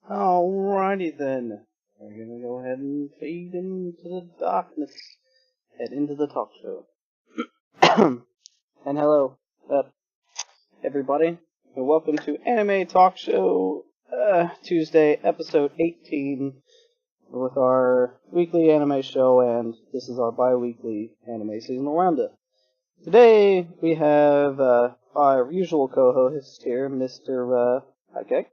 Alrighty then. We're gonna go ahead and fade into the darkness. Head into the talk show. And hello, everybody. And welcome to Anime Talk Show Tuesday, episode 18, with our weekly anime show, and this is our bi-weekly anime seasonal roundup. Today, we have our usual co-host here, Mr. Okay.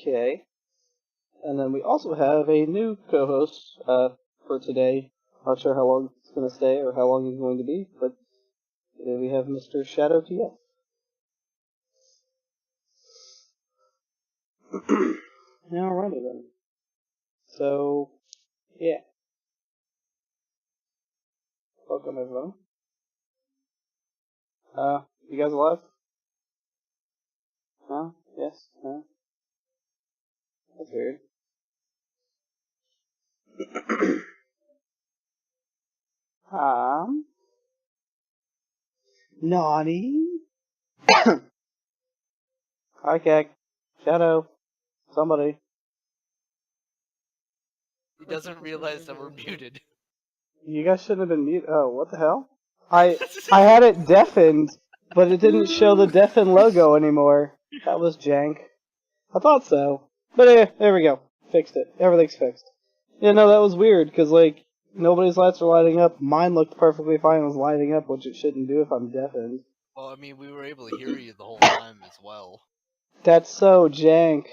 Okay. And then we also have a new co-host for today. Not sure how long it's going to stay or how long he's going to be, but today we have Mr. Shadow TF. Alrighty then. So, yeah. Welcome everyone. You guys alive? No? Yes? No? That's weird. Naughty? Hi, Kek. Shadow. Somebody. He doesn't realize that we're muted. You guys shouldn't have been muted. Oh, what the hell? I had it deafened, but it didn't show the deafened logo anymore. That was jank. I thought so. But there we go. Fixed it. Everything's fixed. Yeah, no, that was weird, because, nobody's lights are lighting up. Mine looked perfectly fine, was lighting up, which it shouldn't do if I'm deafened. Well, I mean, we were able to hear you the whole time as well. That's so jank.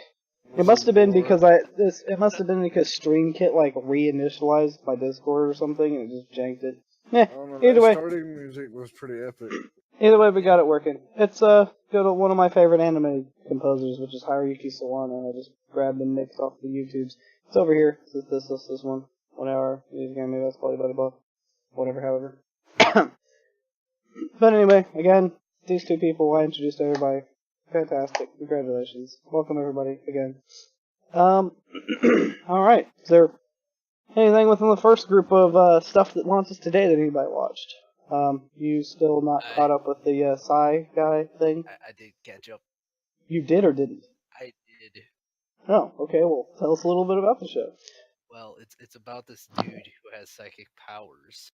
It must have been because StreamKit reinitialized my Discord or something and it just janked it. Either way. Starting music was pretty epic. Either way, we got it working. It's go to one of my favorite anime composers, which is Haruki Sawano. I just grabbed and mixed off the YouTubes. It's over here. This one. 1 hour music anime. That's probably about a buck. Whatever, however. But anyway, again, these two people I introduced everybody. Fantastic. Congratulations. Welcome everybody again. Alright. Is there anything within the first group of stuff that launches today that anybody watched? You still not caught up with the Psy guy thing? I did catch up. You did or didn't? I did. Oh, okay. Well, tell us a little bit about the show. Well, it's about this dude who has psychic powers.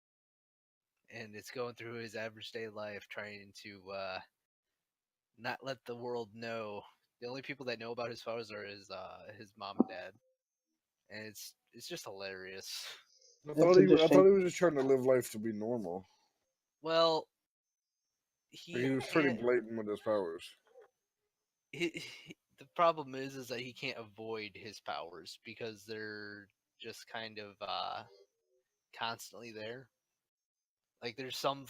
And it's going through his average day life trying to not let the world know. The only people that know about his powers are his mom and dad. And it's just hilarious. I thought he was just trying to live life to be normal. Well, he was pretty blatant with his powers. The problem is that he can't avoid his powers because they're just kind of constantly there. Like there's some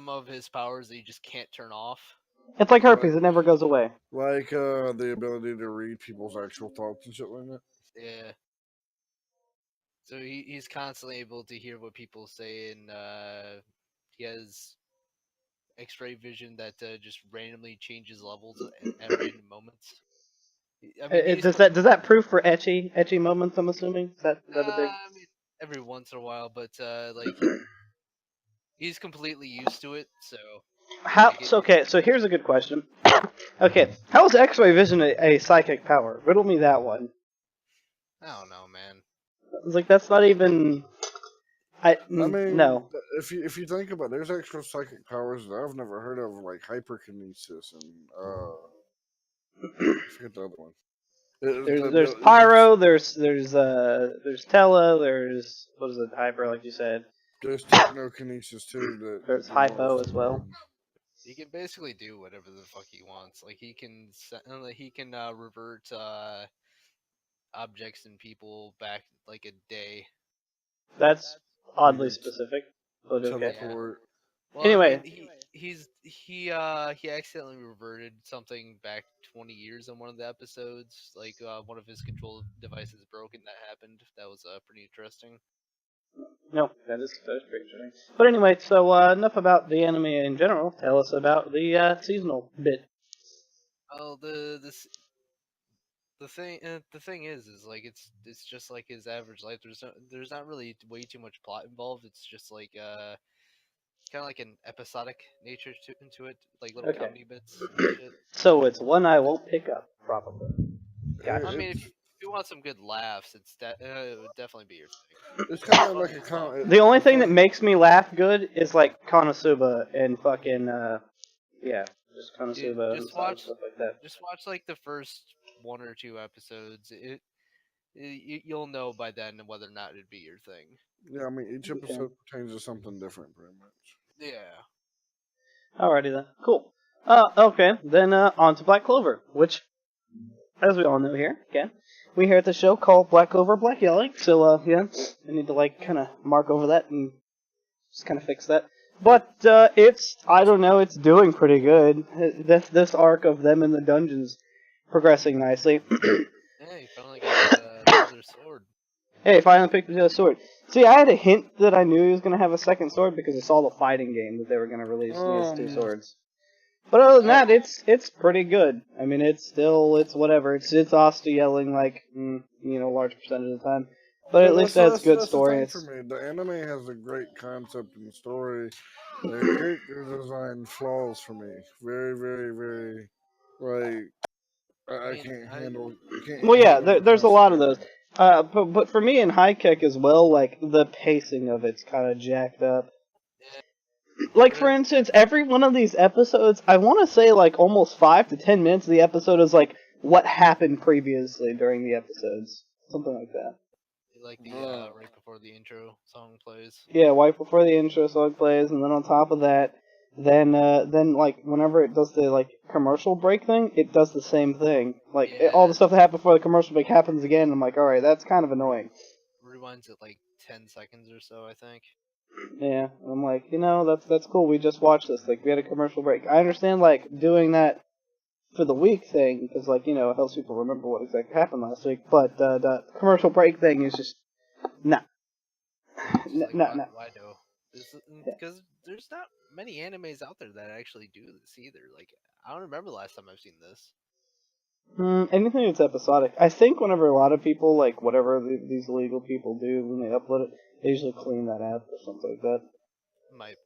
of his powers that you just can't turn off. It's like herpes; it never goes away. Like the ability to read people's actual thoughts and shit like that. Yeah. So he's constantly able to hear what people say, and he has X-ray vision that just randomly changes levels at random moments. I mean, does that prove for etchy moments? I'm assuming is that a big? I mean, every once in a while, but he's completely used to it. So So here's a good question. Okay, how is X-ray vision a psychic power? Riddle me that one. I don't know, man. It's that's not even. I mean, no. If you think about it, there's actual psychic powers that I've never heard of, like hyperkinesis and I forget the other one. There's pyro. There's tele. There's what is it? Hyper, like you said. There's technokinesis too. There's hypo as well. He can basically do whatever the fuck he wants. Like he can revert objects and people back like a day. That's oddly specific. But okay. Yeah. Well, anyway, I mean, he accidentally reverted something back 20 years in one of the episodes. Like one of his control devices broken. That happened. That was pretty interesting. No, that is pretty interesting. But anyway, so enough about the anime in general. Tell us about the seasonal bit. Oh, the thing is like it's just like his average life. There's not really way too much plot involved. It's just like kind of like an episodic nature into it, like little Okay. comedy bits and shit. So it's one I won't pick up, probably. Gotcha. I mean, It's if you want some good laughs, it would definitely be your thing. it's kind of Fun like and a fun. con. The only It's thing like that makes me laugh good is like Konosuba and fucking yeah, just Dude, Konosuba and stuff like that. just watch like the first 1 or 2 episodes. You'll know by then whether or not it'd be your thing. yeah. I mean, each Okay. episode pertains to something different, pretty much. Yeah. Alrighty then. Cool. Okay. Then on to Black Clover, which, as we all know here, again, we here at the show call Black Clover Black Yelling. So yeah, I need to like kind of mark over that and just kind of fix that. But I don't know, it's doing pretty good. This arc of them in the dungeons progressing nicely. Yeah, you finally got another sword. Hey, finally picked up the sword. See, I had a hint that I knew he was going to have a second sword because I saw the fighting game that they were going to release. He has 2 swords. But other than that, it's pretty good. I mean, it's whatever. It's Asta yelling like, large percentage of the time. But at least that's good story. The thing for me. The anime has a great concept and story. The character design flaws for me. Very, very, very. Like I can't handle. Well, yeah, there's a lot of those. But for me in High Kick as well, like the pacing of it's kind of jacked up. Like for instance, every one of these episodes, I want to say like almost 5 to 10 minutes of the episode is like what happened previously during the episodes, something like that. Like the right before the intro song plays. Yeah, right before the intro song plays, and then on top of that, then like whenever it does the like commercial break thing, it does the same thing. Like all the stuff that happened before the commercial break happens again. And I'm like, all right, that's kind of annoying. Rewinds at like 10 seconds or so, I think. Yeah, and I'm like, that's cool. We just watched this. Like we had a commercial break. I understand like doing that for the week thing because like it helps people remember what exactly happened last week. But the commercial break thing is just nah. No. Why no? Because there's not many animes out there that actually do this either. Like, I don't remember the last time I've seen this. Anything that's episodic. I think whenever a lot of people, like, whatever these illegal people do when they upload it, they usually clean that out or something like that. Might.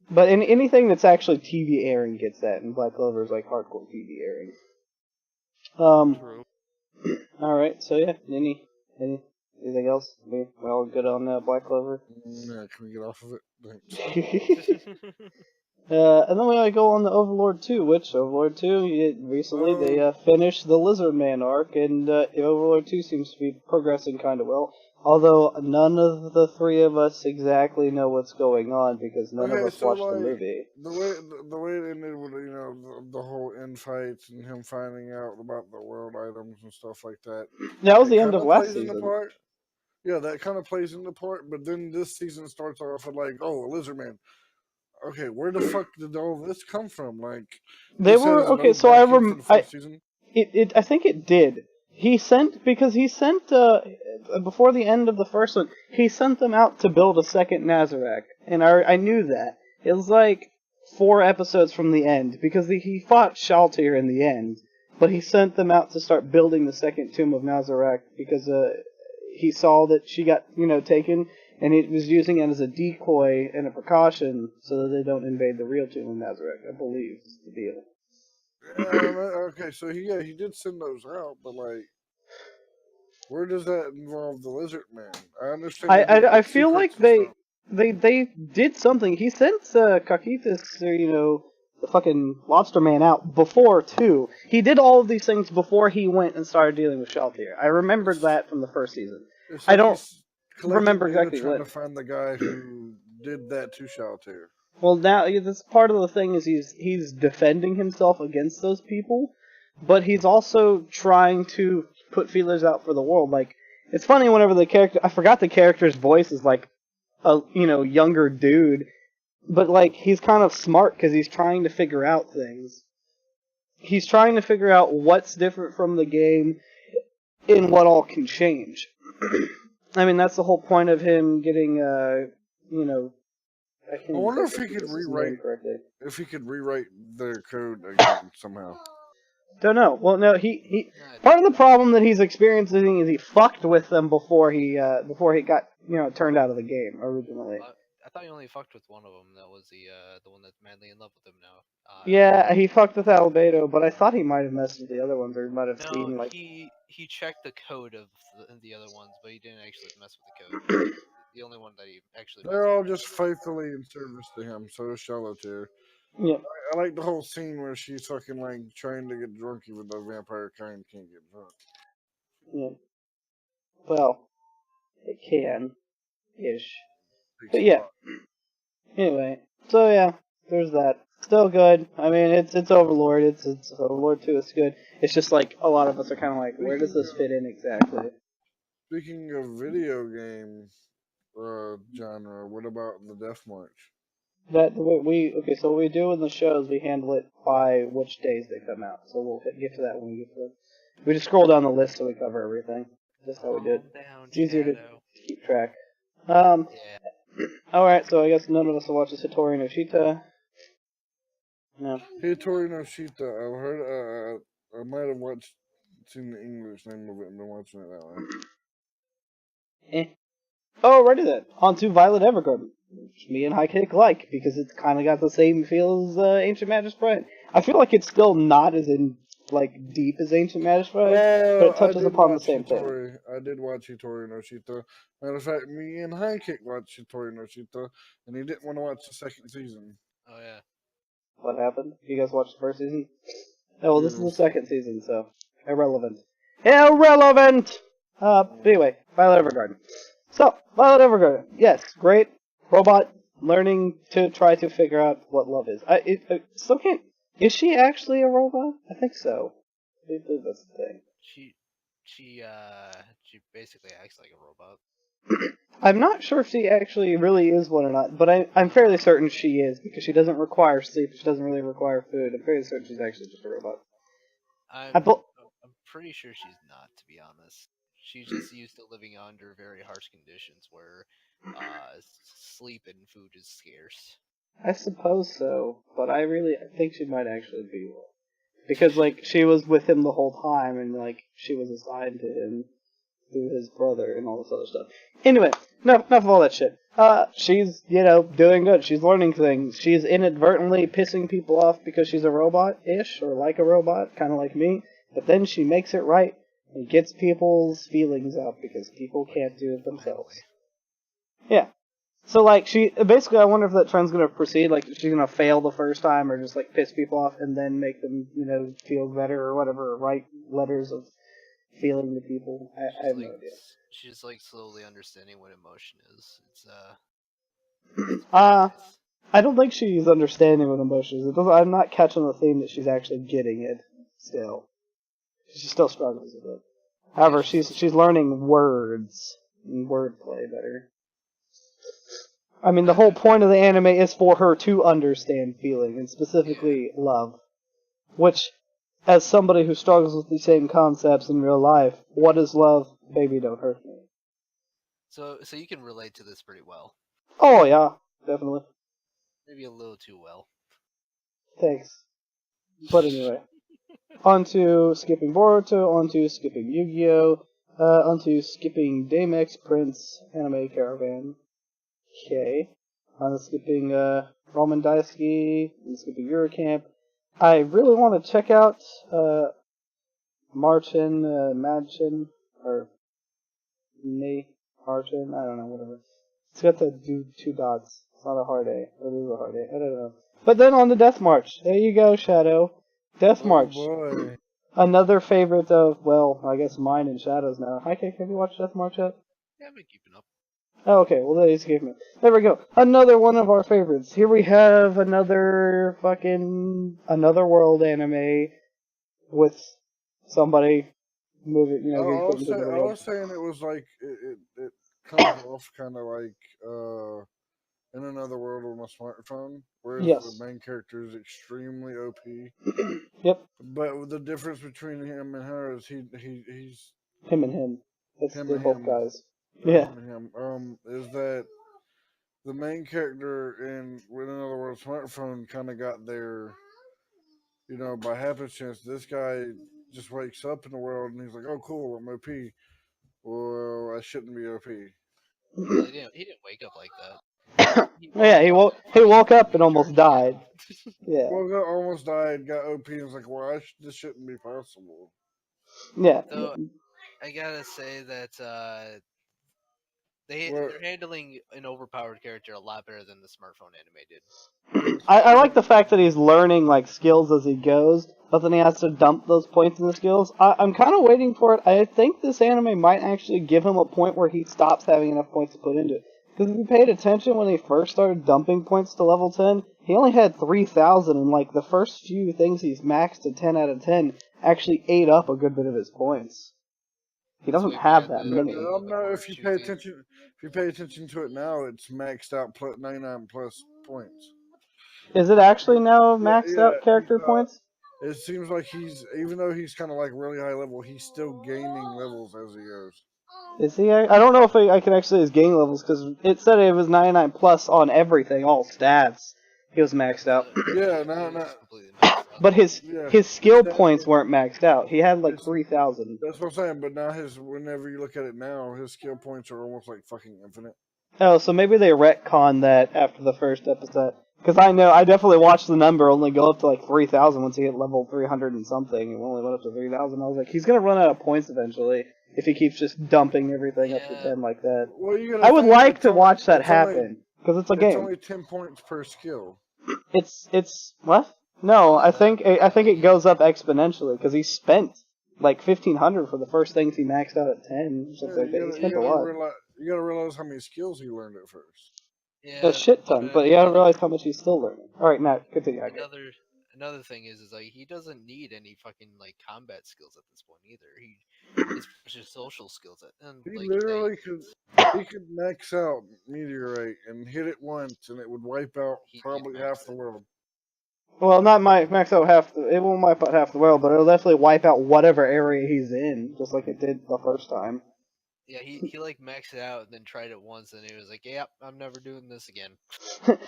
But anything that's actually TV airing gets that, and Black Clover is, like, hardcore TV airing. True. Alright, so yeah, anything else? We all good on Black Clover? Yeah, can we get off of it? Thanks. And then we go on to Overlord 2, which Overlord 2, recently they finished the Lizard Man arc, and Overlord 2 seems to be progressing kind of well. Although none of the 3 of us exactly know what's going on because none of us watched the movie. The way it ended with the whole end fights and him finding out about the world items and stuff like that. That was the end of last season. Yeah, that kind of plays into part, but then this season starts off with like, oh, Lizard Man. Okay, where the fuck did all this come from? Like they were okay. So I remember. I think it did. He sent before the end of the first one. He sent them out to build a second Nazareth, and I knew that. It was like 4 episodes from the end because he fought Shaltir in the end, but he sent them out to start building the second Tomb of Nazareth because he saw that she got taken. And he was using it as a decoy and a precaution so that they don't invade the real Tomb of Nazareth, I believe, is the deal. Okay, so he did send those out, but like, where does that involve the Lizard Man? I understand. I feel like they did something. He sent Kakitas, the fucking Lobster Man out before too. He did all of these things before he went and started dealing with Shaltir. I remembered that from the first season. I don't remember exactly trying to find the guy who did that to Shaltir. Well, now this part of the thing is he's defending himself against those people, but he's also trying to put feelers out for the world. Like it's funny whenever the character I forgot the character's voice is like a younger dude, but like he's kind of smart because he's trying to figure out things. He's trying to figure out what's different from the game and what all can change. I mean, that's the whole point of him getting, I wonder if he could rewrite their code again somehow. Don't know. Well, no, he part of the problem that he's experiencing is he fucked with them before he got turned out of the game originally. thought you only fucked with one of them. That was the one that's madly in love with him now. Yeah, he fucked with Albedo, but I thought he might have messed with the other ones, or he might have No, seen like. he checked the code of the other ones, but he didn't actually mess with the code. The only one that he actually messed They're all with. just faithfully in service to him. So is Charlotte here. Yeah. I like the whole scene where she's fucking like trying to get drunk, even though vampire kind can't get drunk. Yeah. Well, it can, ish. Takes But a yeah. lot. Anyway, so yeah, there's that. Still good. I mean, it's Overlord. It's Overlord 2. It's good. It's just like a lot of us are kind of like, where does this fit in exactly? Speaking of video game genre, what about the Death March? So what we do in the shows, we handle it by which days they come out. So we'll get to that when we get to it. We just scroll down the list so we cover everything. That's how we do it. It's easier to keep track. Yeah. Alright, so I guess none of us will watch the Satori no Shita. No. Hitori no Shita. I've heard. I might have seen the English name of it and been watching it that way. Alrighty then. On to Violet Evergarden. Which me and High Kick like, because it's kind of got the same feel as Ancient Magistrate. I feel like it's still not as deep as Ancient Magistrate, but it touches upon the same thing. I did watch Hitori no Shita. Matter of fact, me and High Kick watched Hitori no Shita, and he didn't want to watch the second season. Oh yeah. What happened? You guys watched the first season? Oh, well, this is the second season, so irrelevant. Irrelevant! But anyway, Violet Evergarden. So, Violet Evergarden, yes, great robot learning to try to figure out what love is. Still can't. Is she actually a robot? I think so. I believe that's the thing. She basically acts like a robot. I'm not sure if she actually really is one or not, but I'm fairly certain she is, because she doesn't require sleep, she doesn't really require food. I'm fairly certain she's actually just a robot. I'm pretty sure she's not, to be honest. She's just used to living under very harsh conditions where sleep and food is scarce. I suppose so, but I think she might actually be one. Because, she was with him the whole time, and, she was assigned to him through his brother and all this other stuff. Anyway, enough of all that shit. She's, doing good. She's learning things. She's inadvertently pissing people off because she's a robot-ish, or like a robot, kind of like me. But then she makes it right and gets people's feelings out because people can't do it themselves. Yeah. So, basically, I wonder if that trend's gonna proceed. She's gonna fail the first time, or just, piss people off, and then make them, feel better, or whatever, or write letters of feeling to people. I have no idea. She's, slowly understanding what emotion is. I don't think she's understanding what emotion is. I'm not catching the theme that she's actually getting it, still. She still struggles with it. However, she's learning words and wordplay better. I mean, the whole point of the anime is for her to understand feeling, and specifically love. Which, as somebody who struggles with the same concepts in real life, what is love? Baby, don't hurt me. So you can relate to this pretty well. Oh, yeah, definitely. Maybe a little too well. Thanks. But anyway. Onto skipping Boruto, onto skipping Yu-Gi-Oh!, onto skipping Damex Prince Anime Caravan. Okay. On skipping Roman Daisuke, and skipping Eurocamp. I really want to check out Madchen, or Martin, I don't know, whatever. It's got the two dots. It's not a hard A. Or it is a hard A. I don't know. But then on the Death March. There you go, Shadow. Death March. Boy. Another favorite of, well, I guess mine and Shadow's now. Hi, Kate, have you watched Death March yet? Yeah, I've been keeping up. Oh, okay, well, there you me. There we go. Another one of our favorites. Here we have another world anime with somebody moving, I being put into the world. was saying it was like it comes off kind of like in another world on my smartphone, whereas the main character is extremely OP. Yep. But the difference between him and her is he's him and him. They're both guys. Yeah. Him. Is that the main character in another world smartphone kind of got there, by happenstance. This guy just wakes up in the world and he's like, "Oh, cool, I'm OP." Well, I shouldn't be OP. Well, he didn't wake up like that. Yeah, he woke up and almost died. Yeah, Well, got almost died, got OP, and was like, "Well, this shouldn't be possible." yeah. So I gotta say that What? they're handling an overpowered character a lot better than the smartphone anime did. I like the fact that he's learning like skills as he goes, but then he has to dump those points in the skills. I'm kind of waiting for it. I think this anime might actually give him a point where he stops having enough points to put into it. Because if you paid attention when he first started dumping points to level 10, he only had 3,000, and like the first few things he's maxed to 10 out of 10 actually ate up a good bit of his points. He doesn't So have we that have many. to- No, bit no. more If you pay choosy. attention, if you pay attention to it now, it's maxed out plus 99 plus points. Is it actually now Yeah, maxed out character points? It seems like even though he's kind of like really high level, he's still gaining levels as he goes. Is he? I don't know if I can actually his gain levels because it said it was 99 plus on everything, all stats. He was maxed out. Yeah, It no, was no. completely maxed out. But his Yeah. skill points weren't maxed out. He had like It's- 3,000. That's what I'm saying. But now whenever you look at it now, his skill points are almost like fucking infinite. Oh, so maybe they retconned that after the first episode. Because I definitely watched the number only go up to like 3,000 once he hit level 300 and something. It only went up to 3,000. I was like, he's gonna run out of points eventually if he keeps just dumping everything up to Yeah. 10 like that. Well, you I would like to watch that happen because it's a It's game. only 10 points per skill. It's what? No, I think it goes up exponentially because he spent like 1,500 for the first things he maxed out at 10. Yeah, Like that. He spent a lot. you gotta realize how many skills he learned at first. Yeah, A shit ton, but you gotta realize how much he's still learning. All right, Matt, continue. another thing is like he doesn't need any fucking like combat skills at this point either. It's just social skills and He like literally could max out Meteorite and hit it once, and it would wipe out He probably maxed half the it. world. Well, not max out half. It won't wipe out half the world, but it'll definitely wipe out whatever area he's in, just like it did the first time. Yeah, he like maxed it out and then tried it once and he was like, "Yep, I'm never doing this again."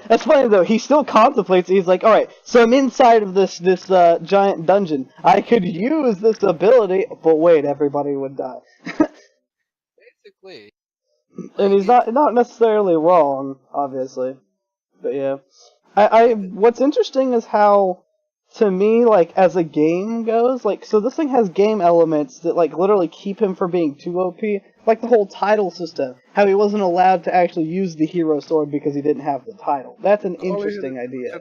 That's funny though. He still contemplates. He's like, all right, so I'm inside of this giant dungeon. I could use this ability, but wait, everybody would die. Basically, And he's not necessarily wrong, obviously, but yeah. What's interesting is how, to me, like as a game goes, like so this thing has game elements that like literally keep him from being too OP. Like the whole title system, how he wasn't allowed to actually use the hero sword because he didn't have the title. That's an interesting idea.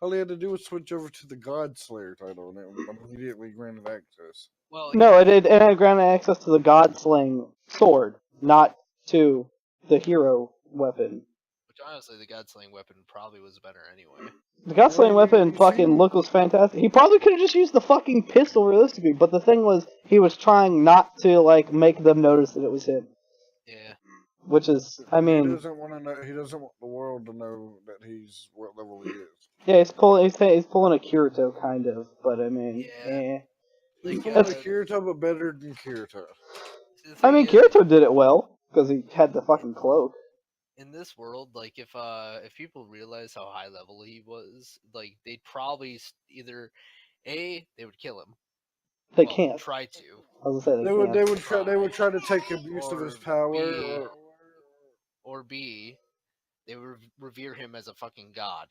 All he had to do was switch over to the God Slayer title, and it immediately granted access. well, No, it had granted access to the God Slaying sword, not to the hero weapon. which honestly, the God Slaying weapon probably was better anyway. The God Slaying weapon you fucking see- look was fantastic. He probably could have just used the fucking pistol realistically, but the thing was, he was trying not to like make them notice that it was him. Yeah. Which is, I he mean, doesn't want to know. He doesn't want the world to know that he's what level he is. yeah, he's pulling a Kirito kind of, but I mean, Yeah. eh. He's Like, pulling a Kirito, but better than Kirito. The I thing mean, is, Kirito did it well because he had the fucking cloak. in this world, like if people realize how high level he was, like they'd probably either they would kill him. They Well, can't. try to. I was gonna say They they would can't. they would try to take abuse of his power. Or B, they would revere him as a fucking god.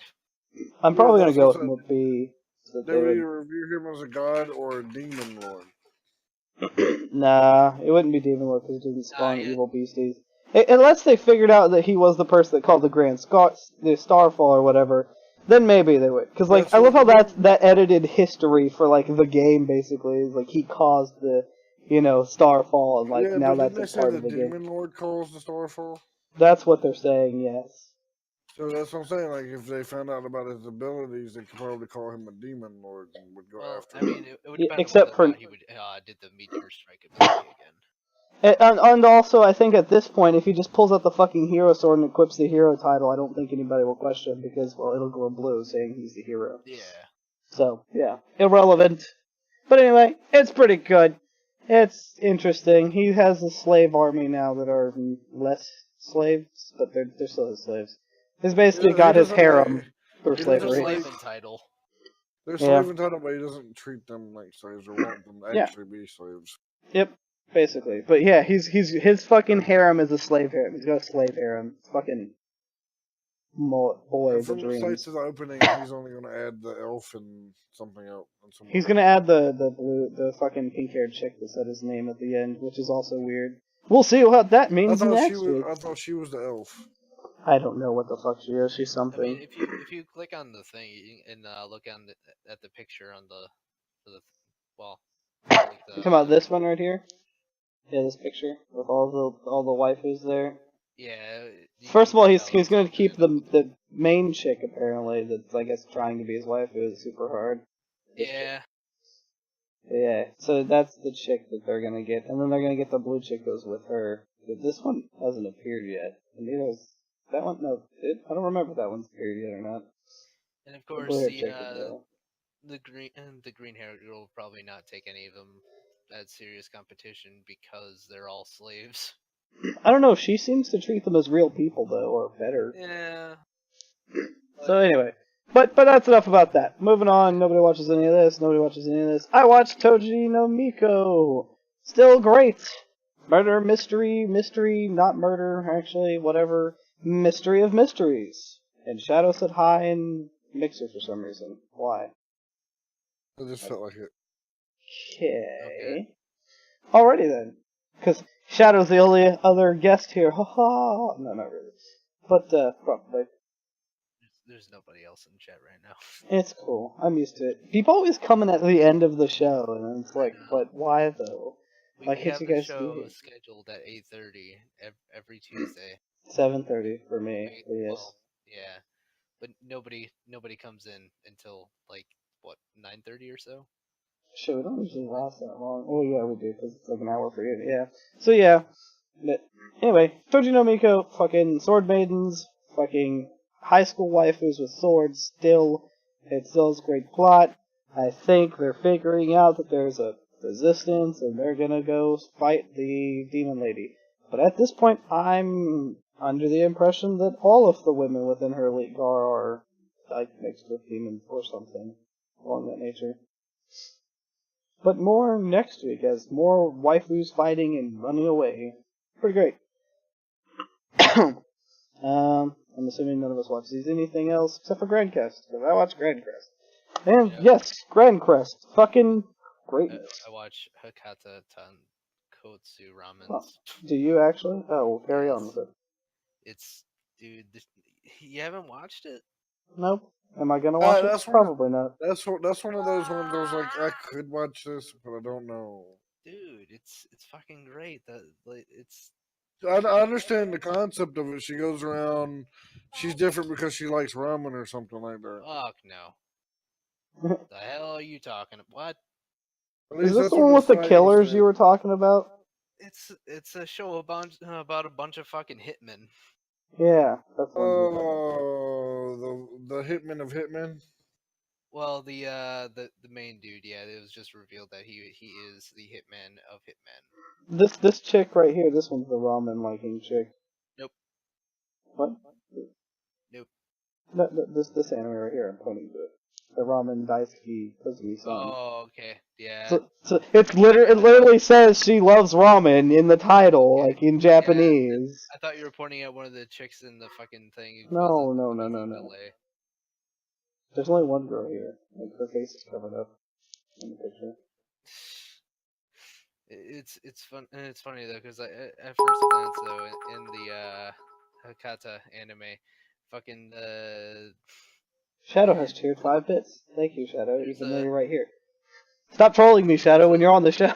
I'm probably gonna that's go with also- the B. So They would either revere him as a god or a demon lord. Nah, it wouldn't be Demon Lord because it doesn't spawn yeah. evil beasties. Unless they figured out that he was the person that called the the Starfall or whatever, then maybe they would. Because like, That's I love how what- that edited history for like the game basically is like he caused the Starfall and like yeah, now but that's didn't they a say part the of the game. demon lord calls the starfall? That's what they're saying. Yes. So that's what I'm saying. Like, if they found out about his abilities, they could probably call him a demon lord and would go Well, after I him. mean, it would Yeah, depend except on for- whether or not he would did the meteor strike ability again. And also, I think at this point, if he just pulls out the fucking hero sword and equips the hero title, I don't think anybody will question because, well, it'll glow blue saying he's the hero. Yeah. So, yeah, irrelevant. But anyway, it's pretty good. It's interesting. He has a slave army now that are less slaves, but they're still his slaves. He's basically He got his doesn't harem like- through he There's doesn't a slavery. like- slave entitle. They're Yeah. slave entitled, but he doesn't treat them like slaves or want them to Yeah. actually be slaves. Yep, basically. But yeah, his fucking harem is a slave harem. He's got a slave harem. It's fucking boy, the From the sight dreams. to the opening, he's only going to add the elf and something else. He's gonna add the fucking pink-haired chick that said his name at the end, which is also weird. We'll see what that means next week. I thought she was the elf. I don't know what the fuck she is. She's something. I mean, if you click on the thing and look at the picture on the well, like You talking about this one right here? Yeah, this picture with all the waifus there. Yeah. First of all, he's gonna keep the main chick apparently that's I guess trying to be his wife. It was super hard. Yeah. Yeah, so that's the chick that they're gonna get, and then they're gonna get the blue chick goes with her. But this one hasn't appeared yet, and neither is that one. No, I don't remember if that one's appeared yet or not. And of course, the green haired girl will probably not take any of them as serious competition because they're all slaves. I don't know. She seems to treat them as real people though, or better. Yeah. So anyway. But that's enough about that. Moving on, nobody watches any of this, I watched Toji no Miko! Still great! Murder, mystery, not murder, actually, whatever. Mystery of mysteries. And Shadow said hi in Mixer for some reason. Why? I just felt like it. Okay. Alrighty then. Because Shadow's the only other guest here. Ha ha! No, not really. But, probably. There's nobody else in chat right now. It's cool. I'm used to it. People always come in at the end of the show, and it's like, but why though? We Like, have you the guys show do scheduled at 8:30 every Tuesday. 7:30 for me. Yes. Well, yeah, but nobody comes in until like what 9:30 or so. Sure, we don't usually last that long. Oh yeah, we do because it's like an hour for you. Yeah. So yeah. But anyway, Toji no Miko, fucking sword maidens, fucking high school waifus with swords. It still has a great plot. I think they're figuring out that there's a resistance and they're gonna go fight the demon lady. But at this point, I'm under the impression that all of the women within her elite guard are like mixed with demons or something along that nature. But more next week as more waifus fighting and running away. Pretty great. I'm assuming none of us watch these anything else except for Grandcrest, because I watch Grandcrest. And yes, Grandcrest, fucking greatness. I watch Hakata Tonkotsu ramens. Oh, do you actually? Oh, well, carry on with it. It's you haven't watched it? Nope. Am I gonna watch it? Probably not. That's one of those ones I was like, I could watch this, but I don't know. Dude, it's fucking great. I understand the concept of it. She goes around, she's different because she likes ramen or something like that. Fuck no. The hell are you talking about? What? Is this the one with the killers you were talking about? It's a show about a bunch of fucking hitmen. Yeah, that's one. Oh, the hitman of hitmen. Well, the main dude, yeah, it was just revealed that he is the hitman of hitmen. This chick right here, this one's the ramen liking chick. Nope. What? Nope. No, this anime right here, I'm pointing to it. The ramen daisuki Kozumi-san. Oh, okay, yeah. So it literally says she loves ramen in the title, like in Japanese. I thought you were pointing at one of the chicks in the fucking thing. No. There's only one girl here. Like, her face is covered up in the picture. It's fun. It's funny though, because at first glance though, in the Hakata anime, fucking Shadow has cheered 5 bits. Thank you, Shadow. Even though you're right here. Stop trolling me, Shadow, when you're on the show.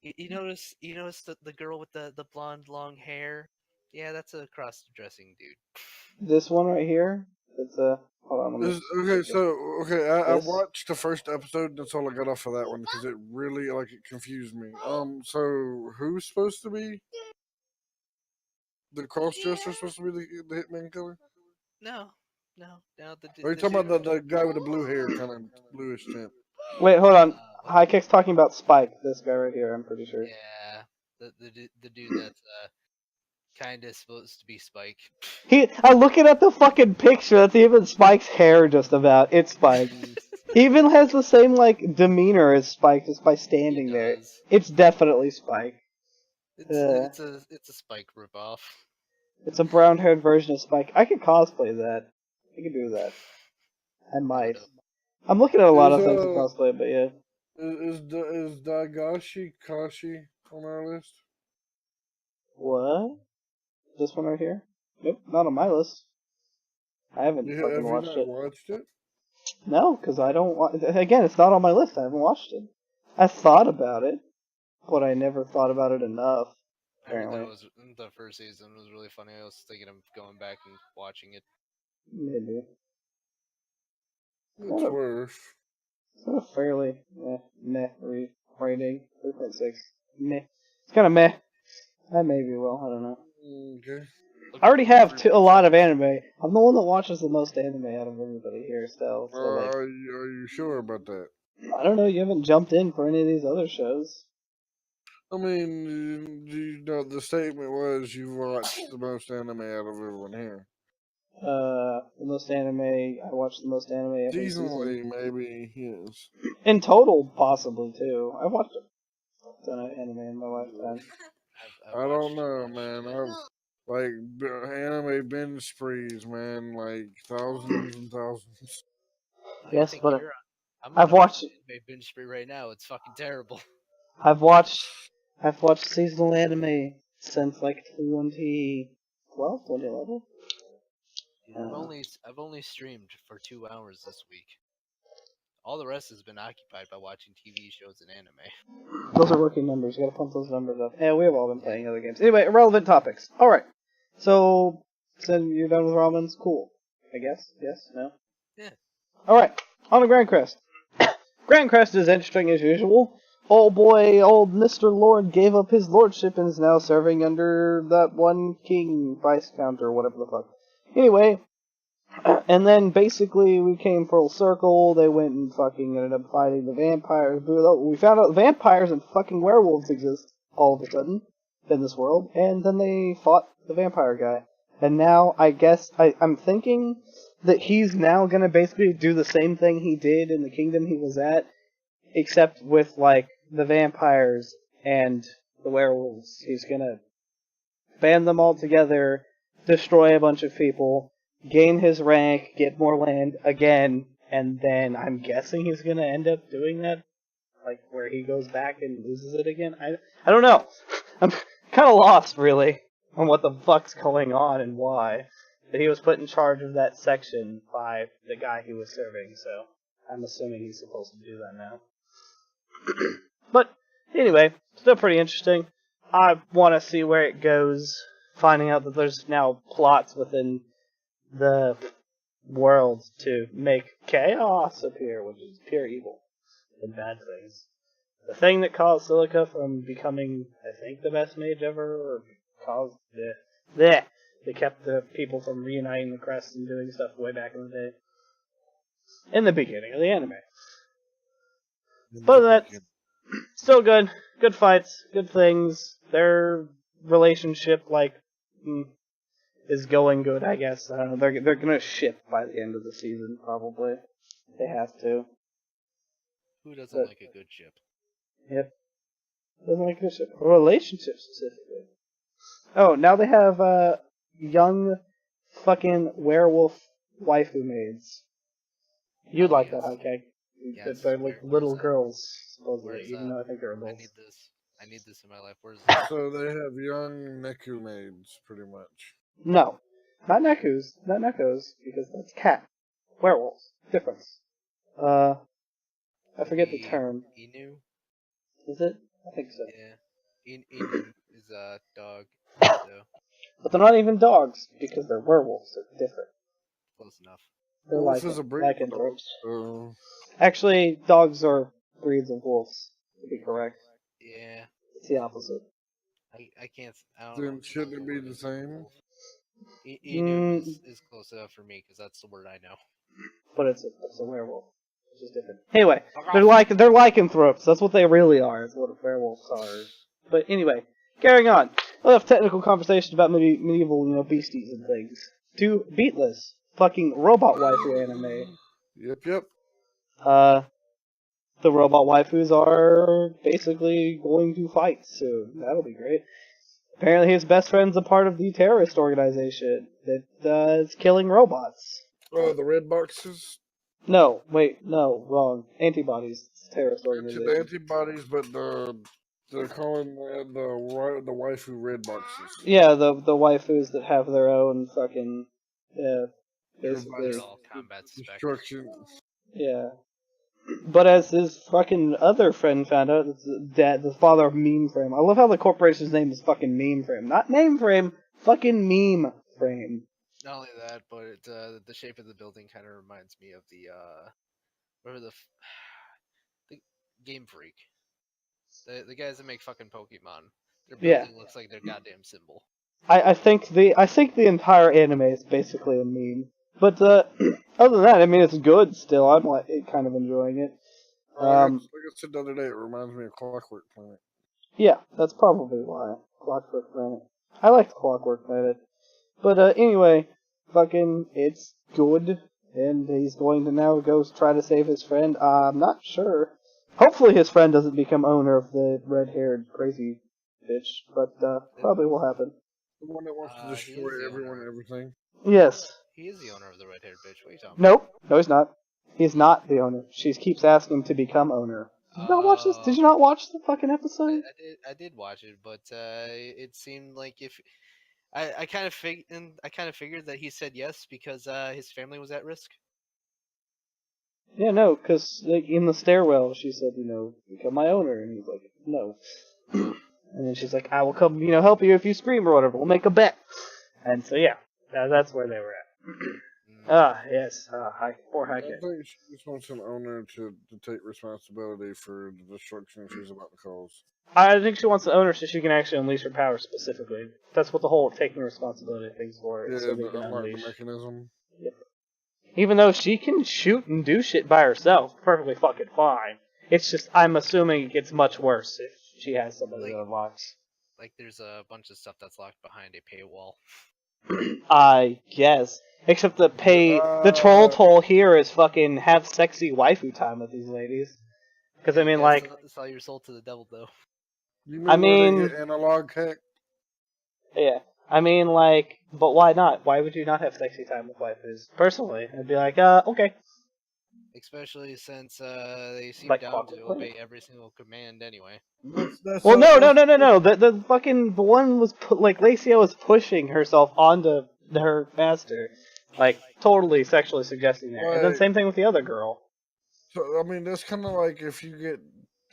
You notice the girl with the blonde long hair? Yeah, that's a cross-dressing dude. This one right here. It's a. Hold on. I watched the first episode. And that's all I got off of that one because it really it confused me. So who's supposed to be the cross-dresser? Supposed to be the hitman killer? No. Are you talking about the guy with the blue hair, kind of bluish tint? Wait, hold on. High Kick's talking about Spike. This guy right here, I'm pretty sure. Yeah, the dude that's kind of supposed to be Spike. I'm looking at the fucking picture. That's even Spike's hair, just about. It's Spike. He even has the same demeanor as Spike, just by standing there. It's definitely Spike. It's a Spike ripoff. It's a brown-haired version of Spike. I could cosplay that. I could do that. I might. I'm looking at a lot of things to cosplay, but yeah. Is Daigashi Kashi on our list? What? This one right here? Nope, not on my list. I haven't Have fucking you watched not it. watched it? No, because I don't. Again, it's not on my list. I haven't watched it. I thought about it, but I never thought about it enough. I heard Apparently, that was the first season was really funny. I was thinking of going back and watching it. maybe It's worth. it's got a fairly meh rating, 3.6. Meh. It's kind of meh. I maybe will. I don't know. Okay. I already have a lot of anime. I'm the one that watches the most anime out of everybody here still. So like, Are you sure about that? I don't know. You haven't jumped in for any of these other shows. I mean, you know, the statement was you watched the most anime out of everyone here. The most anime. I watched the most anime every season. Seasonally, maybe, yes. In total, possibly too. I've watched a ton of anime in my lifetime. I don't know, man. I've like anime binge sprees, man, like thousands and thousands. Yes, but I'm I've watched. Anime binge spree right now. It's fucking terrible. I've watched seasonal anime since like 2012, 2011. I've only streamed for 2 hours this week. All the rest has been occupied by watching TV shows and anime. Those are rookie numbers. You gotta pump those numbers up. Yeah, we have all been playing other games. Anyway, irrelevant topics. Alright. So you're done with ramens? Cool. I guess? Yes? No? Yeah. Alright. On to Grand Crest. Grand Crest is interesting as usual. Oh boy, old Mr. Lord gave up his lordship and is now serving under that one king, Viscount, or whatever the fuck. Anyway, and then basically we came full circle. They went and fucking ended up fighting the vampires. We found out vampires and fucking werewolves exist all of a sudden in this world. And then they fought the vampire guy. And now I guess I'm thinking that he's now gonna basically do the same thing he did in the kingdom he was at, except with like the vampires and the werewolves. He's gonna band them all together, destroy a bunch of people, gain his rank, get more land again, and then I'm guessing he's gonna end up doing that, like where he goes back and loses it again. I don't know. I'm kind of lost, really, on what the fuck's going on and why. But he was put in charge of that section by the guy he was serving, so I'm assuming he's supposed to do that now. But anyway, still pretty interesting. I want to see where it goes, finding out that there's now plots within the world to make chaos appear, which is pure evil and bad things. The thing that caused Silica from becoming, I think, the best mage ever, or caused they kept the people from reuniting the crest and doing stuff way back in the day. In the beginning of the anime. But that's still good. Good fights, good things. Their relationship, is going good, I guess. I don't know. They're gonna ship by the end of the season, probably. They have to. Who doesn't like a good ship? Yep. Doesn't like a good ship. A relationship, specifically. Oh, now they have, young fucking werewolf waifu maids. You'd like that, okay? Yes. They're like little girls, supposedly, Where's even though I think they're adults. I need this in my life. Where's that? So they have young Neku maids, pretty much. No. Not Nekus. Not Nekos, because that's cat. Werewolves. Difference. I forget the term. Inu? Is it? I think so. Yeah. Inu is a dog, so But they're not even dogs, because they're werewolves. They're different. close enough. They're Wolf is a breed. lycanthropes. So Actually, dogs are breeds of wolves, to be correct. Yeah. It's the opposite. I can't. I don't know. then shouldn't it be the same? Inu is close enough for me because that's the word I know. But it's a werewolf, which is different. Anyway, they're lycanthropes. That's what they really are. Is what werewolves are. But anyway, carrying on. We'll have technical conversations about medieval, beasties and things. To Beatless, fucking robot waifu anime. Yep. The robot waifus are basically going to fight soon. That'll be great. Apparently his best friend's a part of the terrorist organization that is killing robots. Oh, the red boxes. No, wait, no, wrong. Antibodies. It's a terrorist To organization. the antibodies, but they're calling the waifu red boxes. Yeah, the waifus that have their own fucking basically. They're all combat spec. Destruction. Yeah. But as his fucking other friend found out, it's the father of Meme Frame. I love how the corporation's name is fucking Meme Frame. Not Name Frame, fucking Meme Frame. Not only that, but the shape of the building kind of reminds me of the the Game Freak. The guys that make fucking Pokemon. Their building looks like their goddamn symbol. I think the entire anime is basically a meme. But other than that, I mean, it's good still. I'm like kind of enjoying it. Like I said the other day, it reminds me of Clockwork Planet. Yeah, that's probably why. Clockwork Planet. I like Clockwork Planet. But anyway, fucking, it's good. And he's going to now go try to save his friend. I'm not sure. Hopefully his friend doesn't become owner of the red-haired crazy bitch. But probably will happen. The one that wants to destroy everyone and everything. Yes. He is the owner of the red-haired bitch. What are you talking Nope. No, he's not. He's not the owner. She keeps asking him to become owner. Did you not watch this? Did you not watch the fucking episode? I did watch it, but it seemed like if I kind of figured that he said yes because his family was at risk. Yeah, no, because like, in the stairwell, she said, become my owner, and he's like, no. And then she's like, I will come, help you if you scream or whatever. We'll make a bet. And so yeah, that's where they were at. Yes. Poor I Hackett. think she just wants an owner to take responsibility for the destruction she's about to cause. I think she wants the owner so she can actually unleash her power specifically. That's what the whole taking responsibility thing's for. Yeah, So they the can unleash. mechanism. Yep. Even though she can shoot and do shit by herself, perfectly fucking fine. It's just, I'm assuming it gets much worse if she has somebody that unlocks. Like there's a bunch of stuff that's locked behind a paywall. I guess. Except the troll toll here is fucking have sexy waifu time with these ladies. Because I mean, like, sell your soul to the devil, though. You mean they get analog hack? Yeah. I mean, like, but why not? Why would you not have sexy time with waifus? Personally, I'd be like, okay. Especially since they seem Like down to obey every single command anyway. Well, no. The fucking the one was like Lacia was pushing herself onto her master, like totally sexually suggesting that. And then same thing with the other girl. So I mean, that's kind of like if you get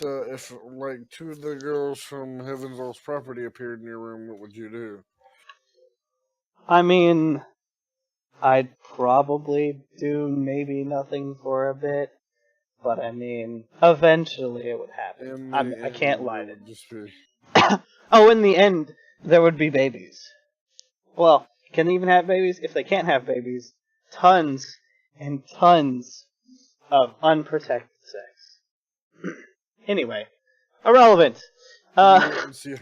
if like two of the girls from Heaven's Lost Property appeared in your room, what would you do? I mean, I'd probably do maybe nothing for a bit, but I mean, eventually it would happen. I can't lie to you. Oh, in the end, there would be babies. Well, can they even have babies? If they can't have babies, tons and tons of unprotected sex. Anyway, irrelevant. We wouldn't see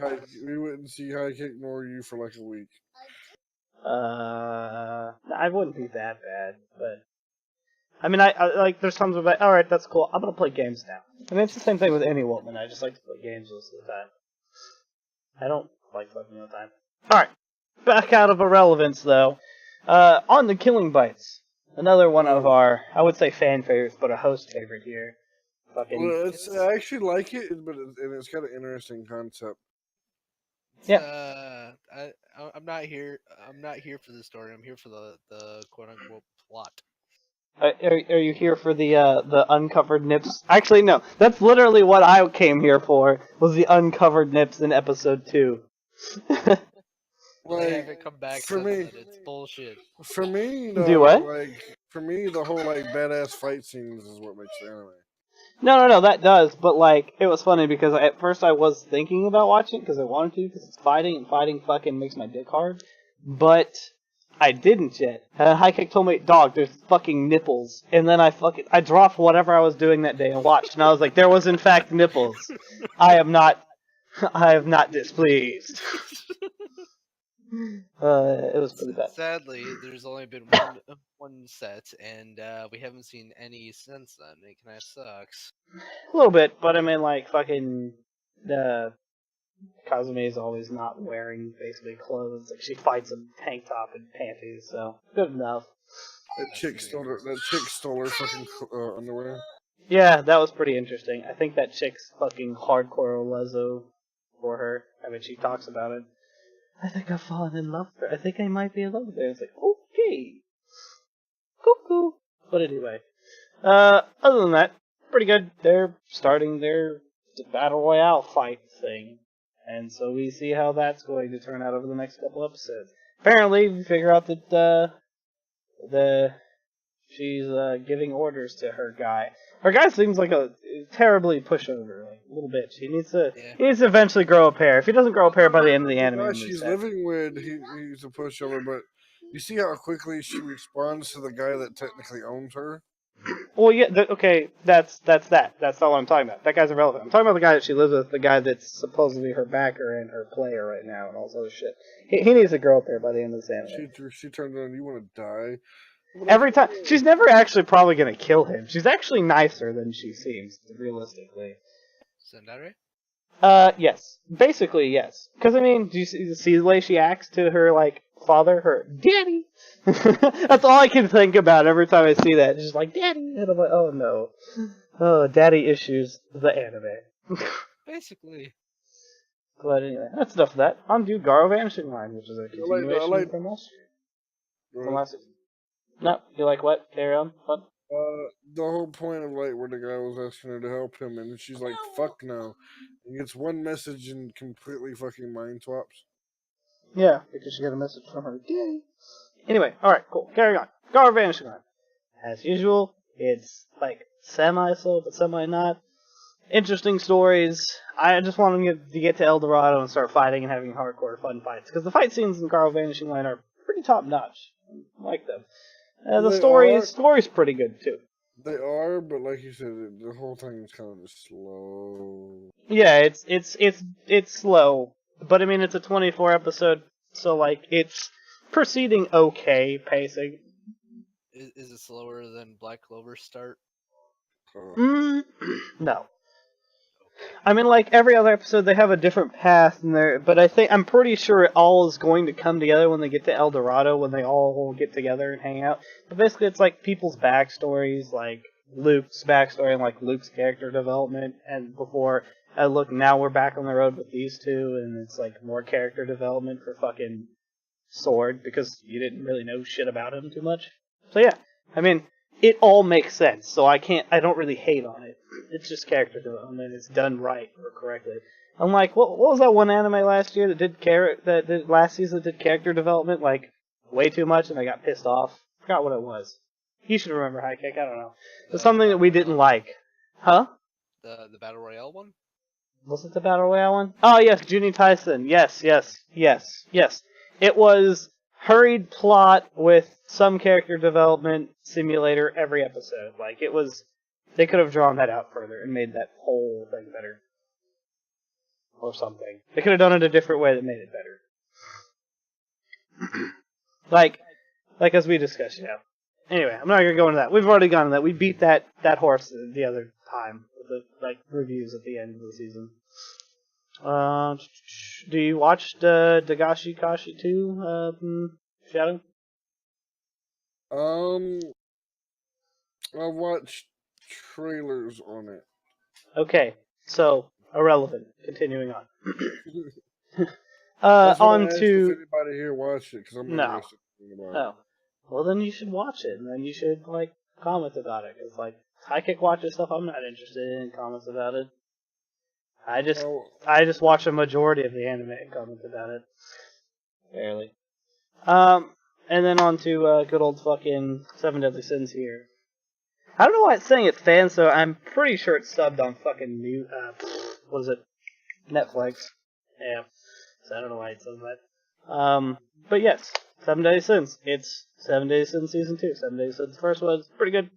Hike ignore you for like a week. I wouldn't be that bad, but I mean, I like. There's times where I'm like, all right, that's cool. I'm gonna play games now. I mean, it's the same thing with any woman. I just like to play games most of the time. I don't like fucking all the time. All right, back out of irrelevance though. On the Killing Bites, another one of our, I would say, fan favorites, but a host favorite here. Fucking. Well, I actually like it, but it's got an interesting concept. Yeah. I'm not here for the story. I'm here for the quote unquote plot. Are you here for the uncovered nips? Actually, no. That's literally what I came here for. Was the uncovered nips in episode 2. They haven't come back for me. It's bullshit. For me, do what? For me, the whole badass fight scenes is what makes the anime. No, that does, but it was funny because at first I was thinking about watching it because I wanted to because it's fighting, and fighting fucking makes my dick hard, but I didn't yet. And High Kick told me, dog, there's fucking nipples, and then I dropped whatever I was doing that day and watched, and I was like, there was in fact nipples. I am not displeased. It was pretty bad. Sadly, there's only been one set, and we haven't seen any since then. It kind of sucks. A little bit, but I mean, fucking Kazumi is always not wearing basically clothes. Like she fights in tank top and panties, so good enough. That chick stole her fucking underwear. Yeah, that was pretty interesting. I think that chick's fucking hardcore lezo for her. I mean, she talks about it. I think I've fallen in love with her. I think I might be in love with her. It's like, okay. Cuckoo. But anyway. Other than that, pretty good. They're starting their Battle Royale fight thing. And so we see how that's going to turn out over the next couple episodes. Apparently, we figure out that, she's, giving orders to her guy. Her guy seems like a terribly pushover, like a little bitch. He needs to eventually grow a pair. If he doesn't grow a pair by the end of the anime, The guy she's living with, he's a pushover, but you see how quickly she responds to the guy that technically owns her? Well, yeah, okay, that's that. That's not what I'm talking about. That guy's irrelevant. I'm talking about the guy that she lives with, the guy that's supposedly her backer and her player right now, and all this other shit. He needs to grow up there by the end of this anime. She turns on, you want to die? Every time, she's never actually probably gonna kill him. She's actually nicer than she seems, realistically. Sundari? Yes. Basically, yes. Because, I mean, do you see the way she acts to her, like, father? Her daddy? That's all I can think about every time I see that. It's just like, daddy! And I'm like, oh no. Oh, daddy issues, the anime. Basically. But anyway, that's enough of that. On to Garo Vanishing Line, which is a continuation from last year. From last season. No, you like what? Carry on? What? The whole point of like where the guy was asking her to help him, and she's like, "Fuck no," and gets one message and completely fucking mind swaps. Yeah, because she got a message from her daddy. Anyway, all right, cool. Carry on. Garo Vanishing Line. As usual, it's like semi-slow, but semi-not. Interesting stories. I just want them to get to El Dorado and start fighting and having hardcore fun fights, because the fight scenes in Garo Vanishing Line are pretty top notch. I like them. The story's pretty good too. They are, but like you said, the whole thing is kind of just slow. Yeah, it's slow, but I mean it's a 24 episode, so like it's proceeding okay pacing. Is it slower than Black Clover's start? No. I mean, like every other episode, they have a different path, but I'm pretty sure it all is going to come together when they get to El Dorado, when they all get together and hang out. But basically, it's like people's backstories, like Luke's backstory and like Luke's character development, and before, look, now we're back on the road with these two, and it's like more character development for fucking Sword, because you didn't really know shit about him too much. So yeah, I mean, it all makes sense, so I don't really hate on it. It's just character development. It's done right or correctly. I'm like, what was that one anime last year last season that did character development like way too much, and I got pissed off. Forgot what it was. You should remember, High Kick. I don't know. It's something that we didn't like, huh? The Battle Royale one. Was it the Battle Royale one? Oh yes, Junie Tyson. Yes. It was hurried plot with some character development simulator every episode. Like, it was... They could have drawn that out further and made that whole thing better. Or something. They could have done it a different way that made it better. like as we discussed, yeah. Anyway, I'm not going to go into that. We've already gone into that. We beat that horse the other time with the reviews at the end of the season. Do you watch Dagashi Kashi 2, Shadow? I watched trailers on it. Okay, so irrelevant. Continuing on. On to. If anybody here watched it, because I'm not interested about it. No. Well, then you should watch it, and then you should like comment about it. Because like High Kick watches stuff I'm not interested in comments about it. I just watch a majority of the anime and comment about it. Barely. And then on to good old fucking Seven Deadly Sins here. I don't know why it's saying it's fan, so I'm pretty sure it's subbed on fucking what is it? Netflix. Yeah. So I don't know why it says that. But yes, 7 Deadly Sins. It's 7 Deadly Sins Season 2. 7 Deadly Sins first was pretty good.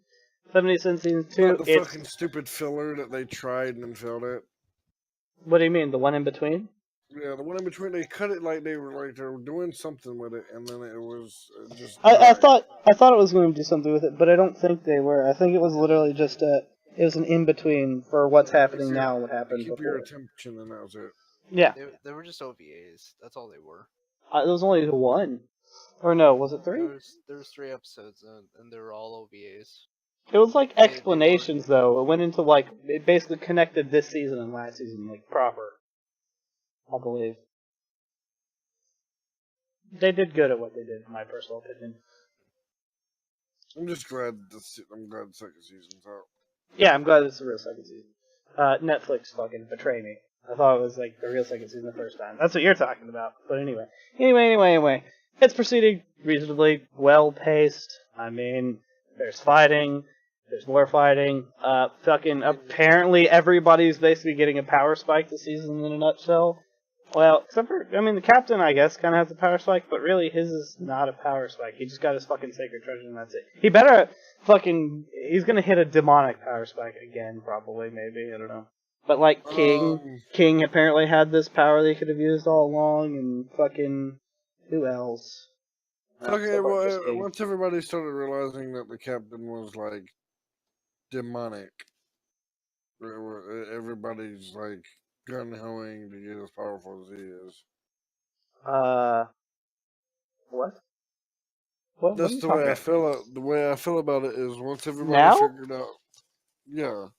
7 Deadly Sins Season 2, not the fucking stupid filler that they tried and then failed at. What do you mean? The one in between? Yeah, the one in between. They cut it like they were doing something with it, and then it was just. I thought it was going to do something with it, but I don't think they were. I think it was literally just it was an in between for what's happening now and what happened Keep before. your attention, and that was it. Yeah, They were just OVAs. That's all they were. there was only one. Or no, was it three? There was 3 episodes, and they were all OVAs. It was like They weren't. explanations, though. It went into, like, it basically connected this season and last season, like, proper. I believe. They did good at what they did, in my personal opinion. I'm just glad the second season's out. Yeah, I'm glad it's the real second season. Netflix fucking betray me. I thought it was, like, the real second season the first time. That's what you're talking about. But anyway. It's proceeding reasonably well-paced. I mean, there's fighting. There's more fighting. Apparently everybody's basically getting a power spike this season in a nutshell. Well, except for, the captain, I guess, kind of has a power spike, but really his is not a power spike. He just got his fucking sacred treasure and that's it. He better he's gonna hit a demonic power spike again, probably, maybe, I don't know. But, like, King apparently had this power that he could have used all along, and fucking, who else? Okay, well, once everybody started realizing that the captain was, like, demonic, everybody's, like, gun-hoing to get as powerful as he is. What? That's the way I feel. The way I feel about it is once everybody now? figured out, yeah.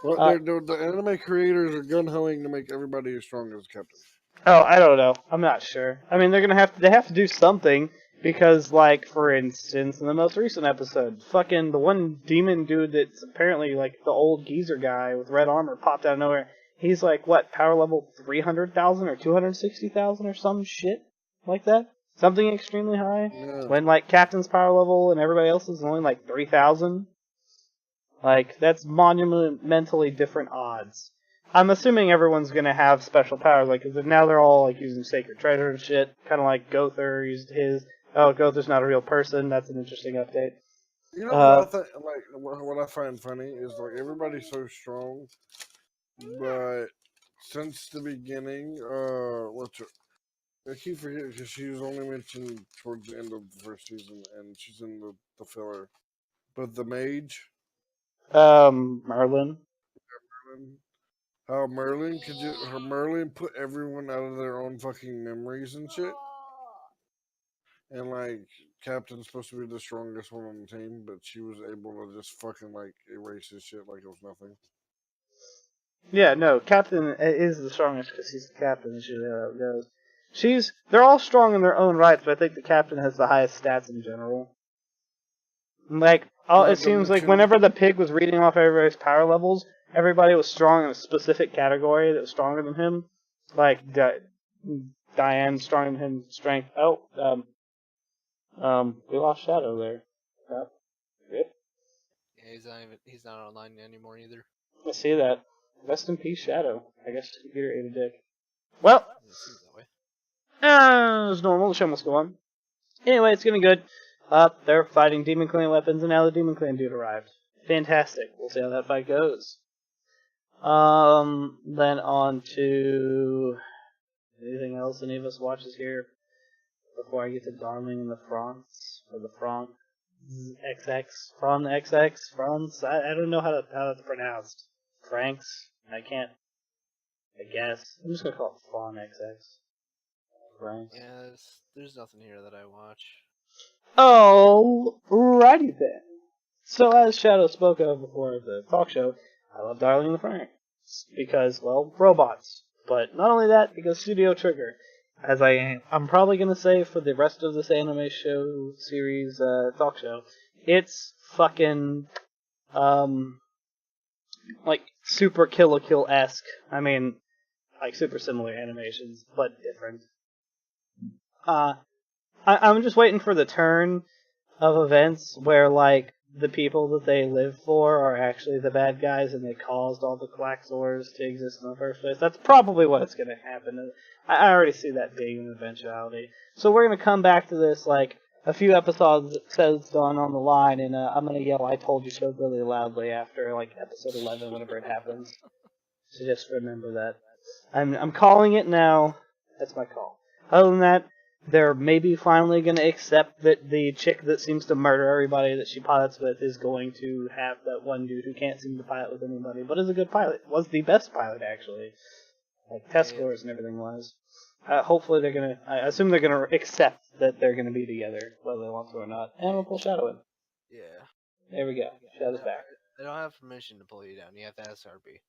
Well, the anime creators are gun-hoing to make everybody as strong as Captain. Oh, I don't know. I'm not sure. I mean, they have to do something because, like, for instance, in the most recent episode, fucking the one demon dude that's apparently like the old geezer guy with red armor popped out of nowhere. He's like, what, power level 300,000 or 260,000 or some shit like that? Something extremely high? Yeah. When, like, Captain's power level and everybody else is only, like, 3,000? Like, that's monumentally different odds. I'm assuming everyone's gonna have special powers, like, cause now they're all, like, using sacred treasure and shit. Kinda like Gother used his. Oh, Gother's not a real person. That's an interesting update. You know what I find funny is, like, everybody's so strong, but since the beginning, I keep forgetting because she was only mentioned towards the end of the first season, and she's in the filler. But the mage, Merlin. how Merlin put everyone out of their own fucking memories and shit. And, like, Captain's supposed to be the strongest one on the team, but she was able to just fucking, like, erase his shit like it was nothing. Yeah, no, Captain is the strongest because he's the captain. That's usually how it goes. They're all strong in their own rights, but I think the captain has the highest stats in general. Like, it seems like whenever the pig was reading off everybody's power levels, everybody was strong in a specific category that was stronger than him. Like, Diane's stronger than him, strength. We lost Shadow there. Yep. Good. Yeah, he's not online anymore either. I see that. Rest in peace, Shadow. I guess the computer ate a dick. Well, It seems that way. as normal, the show must go on. Anyway, it's getting good. They're fighting Demon Clan weapons, and now the Demon Clan dude arrived. Fantastic. We'll see how that fight goes. Then on to anything else any of us watches here before I get to Darling in the France or the Franc XX from the XX France. I don't know how that's pronounced. Franks. I can't. I guess I'm just gonna call it Fawn XX. Franks. Yeah, there's nothing here that I watch. Oh, righty then. So, as Shadow spoke of before the talk show, I love Darling in the Franxx. Because, well, robots. But not only that, because Studio Trigger. As I'm probably going to say for the rest of this anime show series talk show, it's fucking, like, Super Kill la Kill-esque. I mean, like, super similar animations, but different. I'm just waiting for the turn of events where, like, the people that they live for are actually the bad guys and they caused all the Klaxors to exist in the first place. That's probably what's going to happen. I already see that being an eventuality. So we're going to come back to this, like, a few episodes on the line, and I'm going to yell, "I told you so," really loudly after, like, episode 11, whenever it happens. So just remember that. I'm calling it now. That's my call. Other than that, they're maybe finally going to accept that the chick that seems to murder everybody that she pilots with is going to have that one dude who can't seem to pilot with anybody, but is a good pilot. Was the best pilot, actually. like test scores and everything wise. Hopefully they're gonna. I assume they're gonna accept that they're gonna be together, whether they want to or not. And we'll pull Shadow in. Yeah. There we go. Shadow's back. I don't have permission to pull you down. You have to ask RB.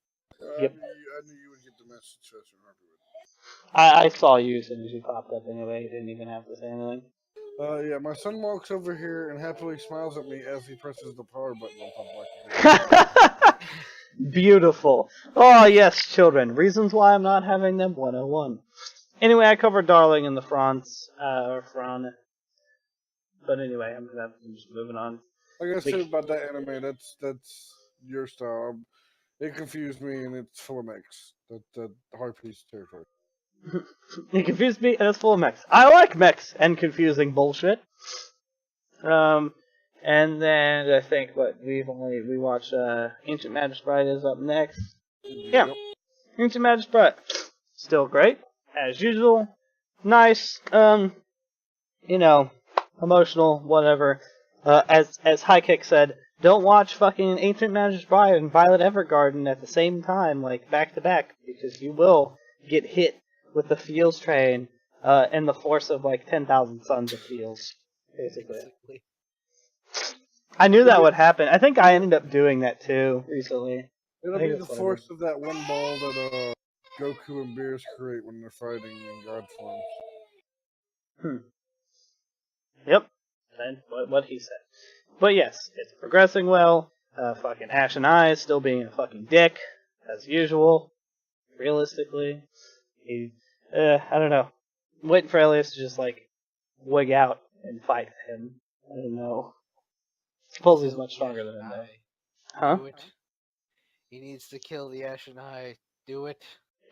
Yep. I knew you would get the message faster than Harper would. I saw you as soon as you popped up anyway. You didn't even have to say anything. Yeah, my son walks over here and happily smiles at me as he presses the power button on top of my computer. Beautiful. Oh, yes, children. Reasons why I'm not having them 101. Anyway, I covered Darling in the France, Fran. But anyway, I'm just moving on. Like I said about that anime, that's your style. It confused me, and it's full of mechs. The hard piece territory. It confused me, and it's full of mechs. I like mechs and confusing bullshit. And then I think we watched Ancient Magus Bride is up next. Yeah, Yep. Ancient Magus Bride, still great as usual. Nice, emotional, whatever. As High Kick said, don't watch fucking Ancient Magus Bride and Violet Evergarden at the same time, like back to back, because you will get hit with the feels train and the force of like 10,000 suns of feels, basically. I knew that would happen. I think I ended up doing that too recently. It'll be the force of that one ball that Goku and Beerus create when they're fighting in God forms. Yep. And what he said. But yes, it's progressing well. Fucking Ashen Eyes still being a fucking dick, as usual. Realistically. I don't know. Waiting for Elias to just like wig out and fight him. I don't know. Suppose he's much stronger than him though. Huh? Do it. He needs to kill the Ashen Eye. Do it.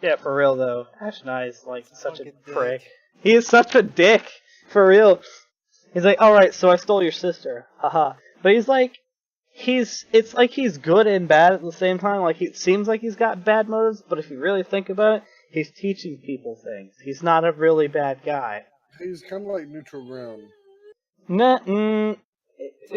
Yeah, for real though. Ashen Eye is like such a Fucking prick. dick. He is such a dick. For real. He's like, alright, so I stole your sister. Haha. But he's like, it's like he's good and bad at the same time. Like, it seems like he's got bad motives, but if you really think about it, he's teaching people things. He's not a really bad guy. He's kind of like neutral ground.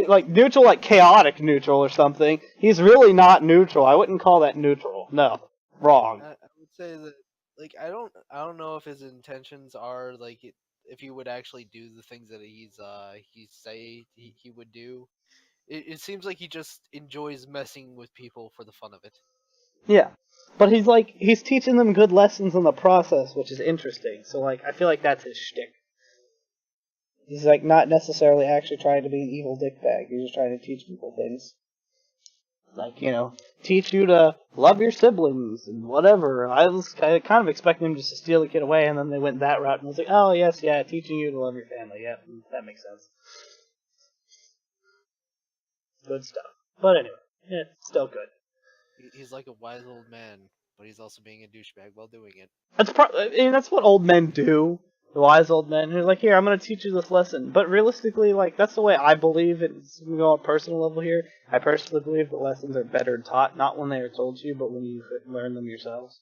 Like neutral, like chaotic neutral or something. He's really not neutral. I wouldn't call that neutral. No. Wrong. I would say that, like, I don't know if his intentions are like if he would actually do the things that he would do. It seems like he just enjoys messing with people for the fun of it. Yeah. But he's teaching them good lessons in the process, which is interesting. So like I feel like that's his shtick. He's like not necessarily actually trying to be an evil dickbag. He's just trying to teach people things. Like, teach you to love your siblings and whatever. I was kind of expecting him just to steal the kid away, and then they went that route, and I was like, oh, yes, yeah, teaching you to love your family. Yeah, that makes sense. Good stuff. But anyway, yeah, still good. He's like a wise old man, but he's also being a douchebag while doing it. That's what old men do. The wise old men who's like, here, I'm going to teach you this lesson. But realistically, like, that's the way I believe it. We go on a personal level here. I personally believe that lessons are better taught, not when they are told to you, but when you learn them yourselves.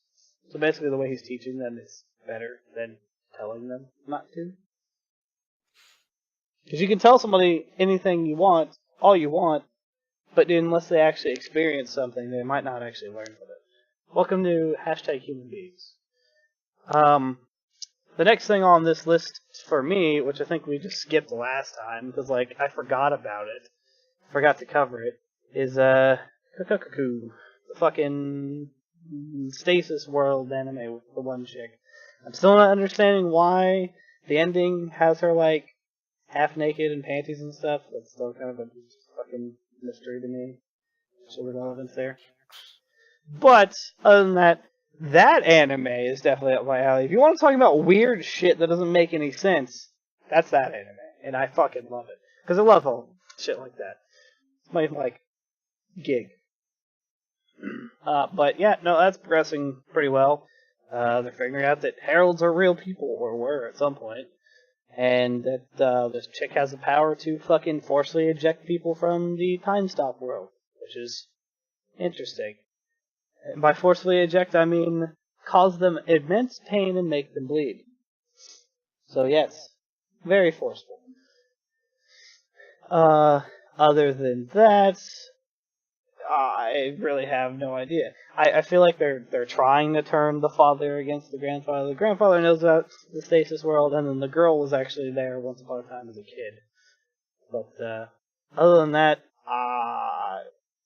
So basically the way he's teaching them is better than telling them not to. Because you can tell somebody anything you want, all you want, but unless they actually experience something, they might not actually learn from it. Welcome to #HumanBeings. The next thing on this list for me, which I think we just skipped last time, because, like, I forgot about it, forgot to cover it, is, Kukukuku, the fucking Stasis World anime with the one chick. I'm still not understanding why the ending has her, like, half naked in panties and stuff. That's still kind of a fucking mystery to me. So the relevance there. But, other than that, that anime is definitely up my alley. If you want to talk about weird shit that doesn't make any sense, that's that anime. And I fucking love it. Because I love all shit like that. It's my, like, gig. But yeah, no, that's progressing pretty well. They're figuring out that heralds are real people, or were at some point. And that this chick has the power to fucking forcibly eject people from the time stop world. Which is interesting. And by forcefully eject, I mean cause them immense pain and make them bleed. So yes, very forceful. Other than that, I really have no idea. I feel like they're trying to turn the father against the grandfather. The grandfather knows about the stasis world, and then the girl was actually there once upon a time as a kid. But other than that,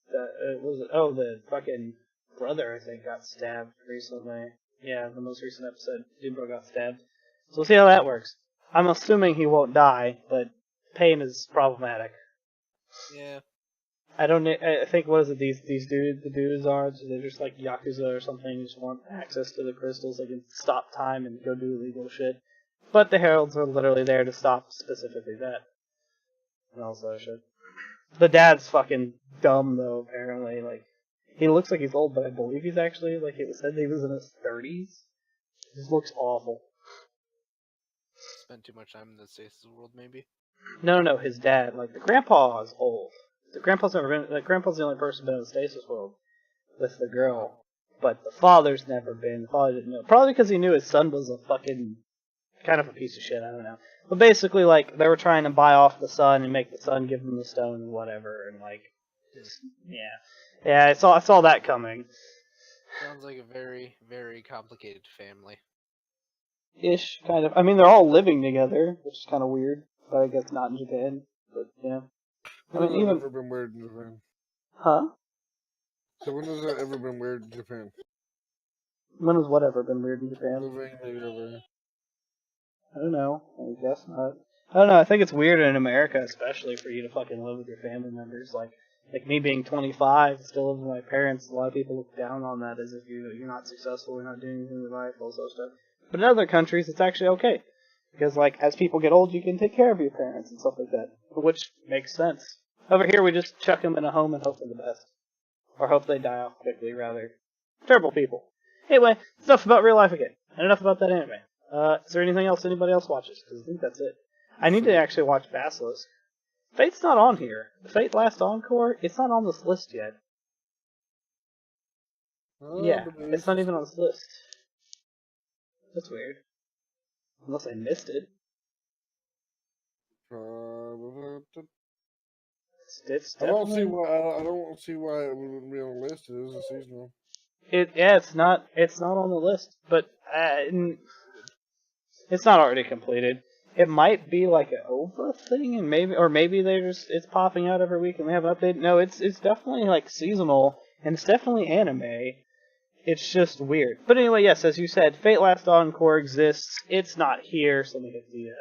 the fucking brother, I think, got stabbed recently. Yeah, the most recent episode, Jimbo got stabbed. So we'll see how that works. I'm assuming he won't die, but pain is problematic. Yeah. I don't. I think what is it? These dudes, the dudes are. They're just like yakuza or something. Just want access to the crystals. They can stop time and go do illegal shit. But the heralds are literally there to stop specifically that. And also shit. The dad's fucking dumb though. Apparently, like he looks like he's old, but I believe he's actually like it was said he was in his 30s. He just looks awful. Spent too much time in the stasis world, maybe. No, his dad. Like the grandpa is old. The grandpa's never been. The grandpa's the only person been in the stasis world with the girl, but the father's never been. The father didn't know. Probably because he knew his son was a fucking kind of a piece of shit. I don't know. But basically, like they were trying to buy off the son and make the son give them the stone and whatever, and like, just, yeah. I saw that coming. Sounds like a very, very complicated family. Ish, kind of. I mean, they're all living together, which is kind of weird. But I guess not in Japan. But yeah. I When mean, has that even ever been weird in Japan? huh? So when has that ever been weird in Japan? When has whatever been weird in Japan? Living together. I don't know. I guess not. I don't know. I think it's weird in America, especially for you to fucking live with your family members. Like me being 25, still living with my parents. A lot of people look down on that as if you're not successful, you're not doing anything with life, all sorts of stuff. But in other countries, it's actually okay because like as people get old, you can take care of your parents and stuff like that, which makes sense. Over here, we just chuck them in a home and hope for the best, or hope they die off quickly. Rather, terrible people. Anyway, enough about real life again, and enough about that anime. Is there anything else anybody else watches? Because I think that's it. I need to actually watch Basilisk. Fate's not on here. Fate Last Encore, it's not on this list yet. Yeah, it's not even on this list. That's weird. Unless I missed it. It's I don't see definitely... why. I don't see why it wouldn't be on the list. It is a seasonal. It's not on the list, but it's not already completed. It might be like an over thing, and maybe it's popping out every week and they have an update. No, it's definitely like seasonal, and it's definitely anime. It's just weird. But anyway, yes, as you said, Fate Last Encore exists. It's not here, so let me get the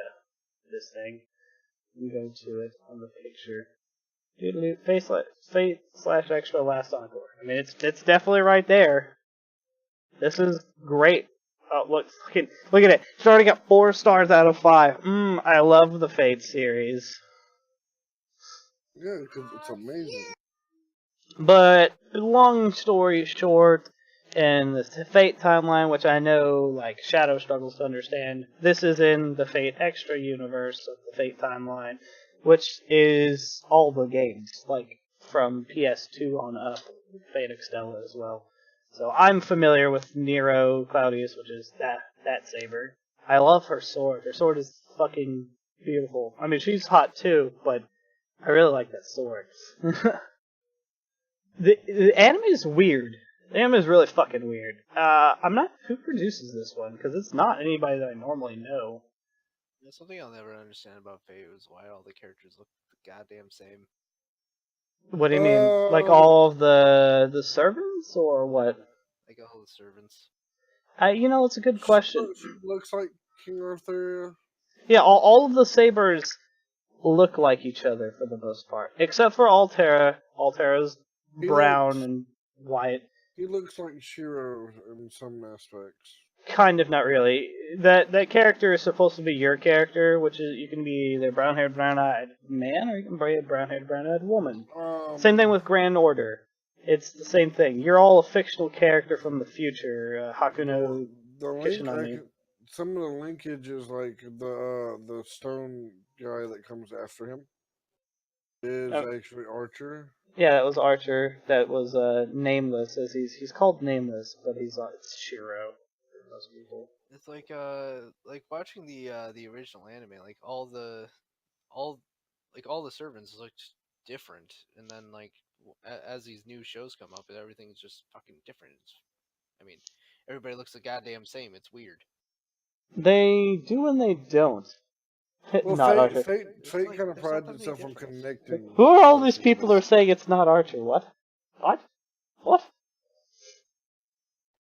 this thing. Let me go to it on the picture. Fate/Extra Last Encore. I mean, it's definitely right there. This is great. Oh, look at it. It's already got 4 stars out of 5. I love the Fate series. Yeah, because it's amazing. But long story short, in the Fate timeline, which I know like Shadow struggles to understand, this is in the Fate Extra universe of the Fate timeline, which is all the games, like from PS2 on up, Fate Extella as well. So I'm familiar with Nero Claudius, which is that saber. I love her sword. Her sword is fucking beautiful. I mean, she's hot too, but I really like that sword. The anime is weird. The anime is really fucking weird. I'm not who produces this one because it's not anybody that I normally know. There's something I'll never understand about Fate is why all the characters look the goddamn same. What do you mean? Like all of the servants or what? Like all the servants. It's a good question. She looks like King Arthur. Yeah, all of the sabers look like each other for the most part, except for Altera. Altera's brown and white. He looks like Shiro in some aspects. Kind of, not really. That character is supposed to be your character, which is you can be either brown-haired, brown-eyed man, or you can be a brown-haired, brown-eyed woman. Same thing with Grand Order. It's the same thing. You're all a fictional character from the future. Hakuno Kishinami. Some of the linkage is like the stone guy that comes after him is actually Archer. Yeah, that was Archer. That was Nameless. As he's called Nameless, but it's Shiro for most people. It's like watching the original anime. Like all the servants looked different, and then like as these new shows come up, everything is just fucking different. I mean, everybody looks the goddamn same. It's weird. They do and they don't. Well, Not Archer. Fate like, kind of there's prides not that many itself on differences. connecting. Who are all stuff these to people who you. are saying it's not Archer? What? What? What?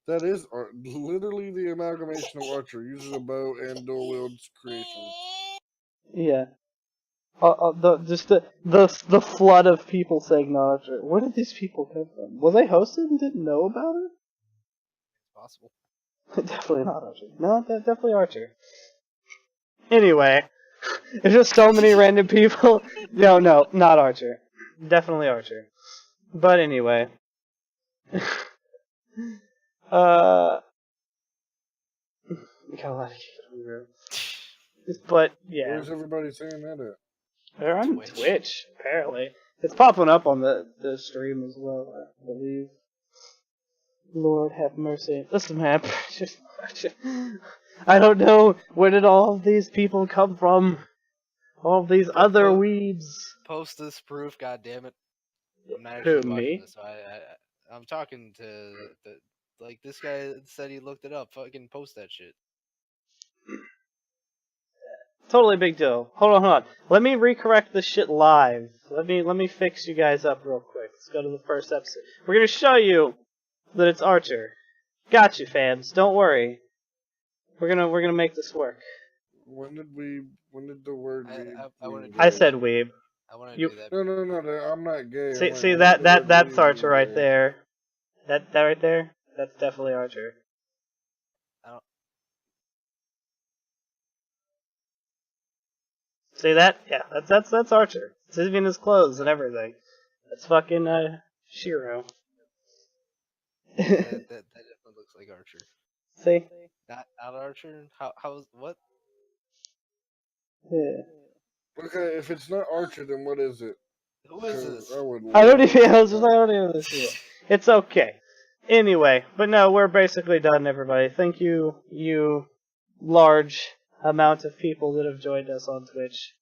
That is literally the amalgamation of Archer. Uses a bow and dual wields creation. Yeah. The flood of people saying not Archer. Where did these people come from? Was they hosted and didn't know about it? It's possible. Definitely not Archer. No, definitely Archer. Anyway, there's just so many random people. No, not Archer. Definitely Archer. But anyway. Got a lot of people. But, yeah. Where's everybody saying that at? They're on Twitch. Twitch, apparently. It's popping up on the stream as well, I believe. Lord have mercy. Listen, man, I don't know where did all of these people come from. All of these other weebs. Post this proof, goddammit. I'm not Who, actually watching me? this. So I'm talking to like this guy said he looked it up. Fucking post that shit. Totally big deal. Hold on. Let me recorrect this shit live. Let me fix you guys up real quick. Let's go to the first episode. We're gonna show you that it's Archer. Got you, fans. Don't worry. We're gonna make this work. When did the word I wanna mean do I gay? said weeb. I want to You- do that. No. I'm not gay. See, I'm see like, that when did the word that's mean Archer right gay? there. That right there. That's definitely Archer. I don't, See that? Yeah, that's Archer. It's even his clothes and everything. That's fucking Shiro. that definitely looks like Archer. See? Not Archer. How's what? Yeah. Okay, if it's not Archer, then what is it? Who is 'Cause this? I would. I don't even. I love was just to like, I don't even know this yet. It's okay. Anyway, but no, we're basically done, everybody. Thank you, you large amount of people that have joined us on Twitch.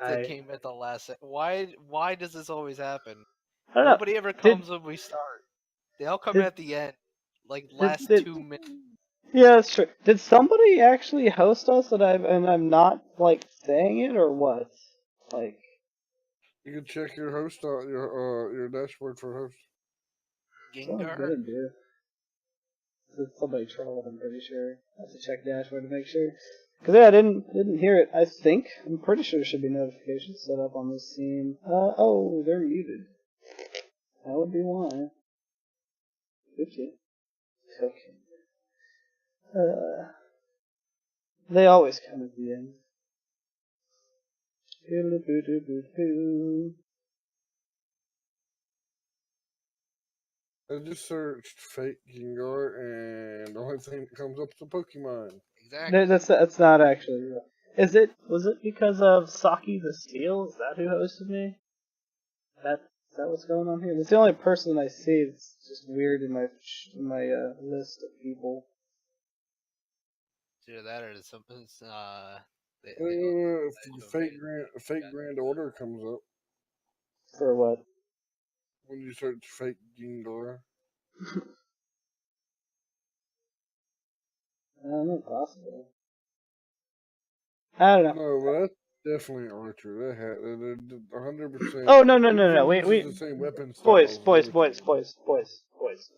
That came at the last. Why does this always happen? I don't know. Nobody ever comes when we start. They all come did- at the end, like last did- 2 minutes. Yeah, that's true. Did somebody actually host us and I'm not like saying it or what? Like, You can check your host on your dashboard for host. someone's Gengar. gonna do. It's somebody trolled. I'm pretty sure. I have to check dashboard to make sure. Cause yeah, I didn't hear it. I think I'm pretty sure there should be notifications set up on this scene. Oh, they're muted. That would be why. Okay. Okay. They always come at the end. I just searched fake Gengar, and the only thing that comes up is a Pokemon. Exactly. That's not actually real. Was it because of Saki the Steel? Is that who hosted me? Is that what's going on here? That's the only person I see that's just weird in my list of people. It's either that or something. Fake Grand Order comes up For what? when you search fake Gengar. I don't know, possible. I don't know. No, but that's definitely Archer. That had 100%. Oh no! The same weapon styles. Boys.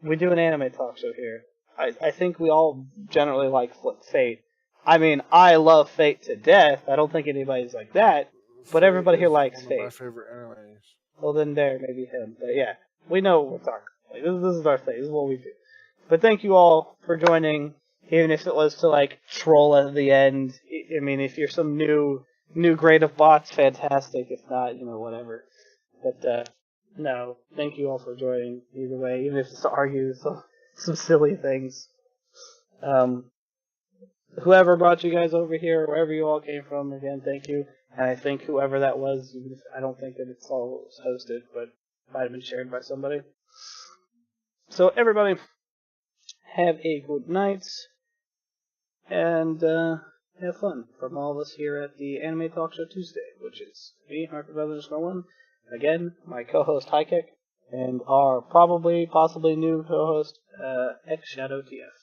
We do an anime talk show here. I think we all generally like Fate. I mean, I love Fate to death. I don't think anybody's like that. But everybody here likes one Fate. of my favorite animes. Well, then there, maybe him. But yeah, we know what we're talking about. Like, this is our thing. This is what we do. But thank you all for joining, even if it was to, like, troll at the end. I mean, if you're some new grade of bots, fantastic. If not, whatever. But, no, thank you all for joining either way, even if it's to argue some silly things. Whoever brought you guys over here, wherever you all came from, again, thank you. And I think whoever that was, I don't think that it's all hosted, but it might have been shared by somebody. So everybody, have a good night, and have fun from all of us here at the Anime Talk Show Tuesday, which is me, Harper1, Again, my co-host Highkick, and our possibly new co-host, X Shadow TF.